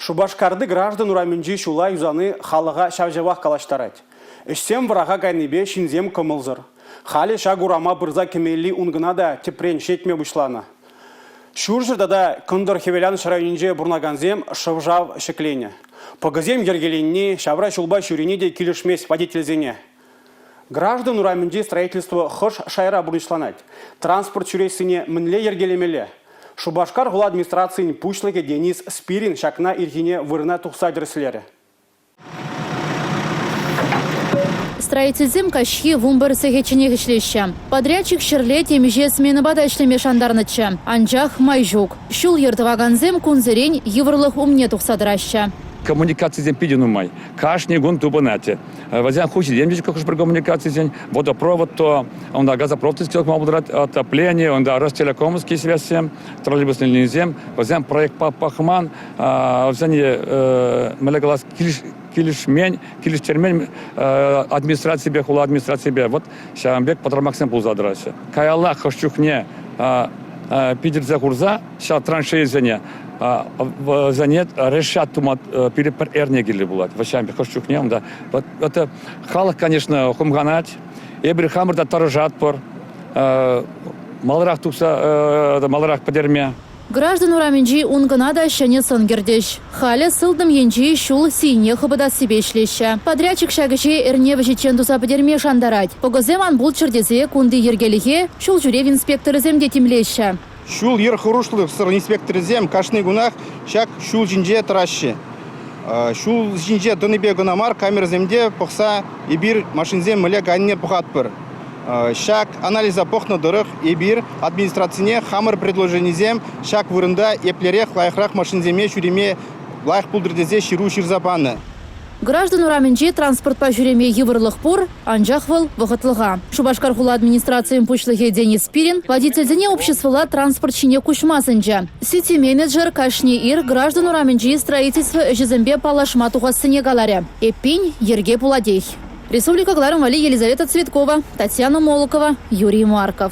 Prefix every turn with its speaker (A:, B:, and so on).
A: Шубашкарды граждан ураменджи шула юзаны халыға шавжавақ калаштарать. Ішсем врага гайнебе шинзем кымылзыр. Хали шагурама бұрза кемелли унгына да тепрен шетме бұшлана. Шуржырда да күндір хевелян шарайынже бұрнаганзем шывжав шеклене. Погазем ергеленне шавра шулба шурине де килішмес водительзене. Граждан ураменджи строительство хыш шайра бұрышланать. Транспорт шуресіне мінле ергелемеле. Шубашкар ғыла администрацияның пучлыке Денис Спирин шакна ирхине вырына тухса дерслері.
B: Строительзем кашхи вумбар сехечене гишлеща. Подрядчик шерле темеже смены бада ишлеме шандарныча. Анжах майжук. Шул ертываганзем кунзерень еврлых умне тухсадыраща.
C: Коммуникации зем пидину май. Кашни гун тубанате. Возян хучи демдич как уж про коммуникации зем. Водопровод то, он да газопровод сделал мобудрат отопление, он да Ростелекомский связь зем, троллейбусный линия зем. Возян проект Пахман, возян мелегалас килишмень, килиштермень администрации бе хула администрации бе. Вот шамбек патрамаксен пул задрася. Каяла хощухне пидер за курза, ша траншеи зене. Занят решат тумат перепер эрнегили булат. Ващамби хощухнем да. Вот это халах, конечно, хумганать. Эбри хамр да таржат пор. Малрах тукса малрах подерме.
B: Граждан ураменджи унгана да шане сангердеш. Халя сылдым енджи шул сине хабада себе шлеща. Подрядчик шагачи эрне вжичен туса подерме шандарать. Погаземан бул чердезе кунды ергелихе шул жюрев инспекторы земде тимлеща.
D: Шул ер хурушлы сыр инспектор зем кашный гунах шак шул жинже тращи. Шул жинже дыныбе гунамар камер земде похса и бир машин зем мле ганне пухатпыр. Шак анализа похна дырых и бир администрацине хамыр предложений зем шак вырында еплерех лайхрах машин земе шуриме лайх пулдырдезе ширу ширзапаны.
B: Граждан ураменджи транспорт по жюреме еврлых пор анжахвал вахатлыга. Шубашкар хула администрациям пучлыхе Денис Спирин водительзене обществола транспорт чине кушмасынча. Сити-менеджер кашни ир граждан ураменджи строительство жезембе палашма тухассыне галаре. Эппинь ерге пуладей. Республика Гларом Вали, Елизавета Цветкова, Татьяна Молокова, Юрий Марков.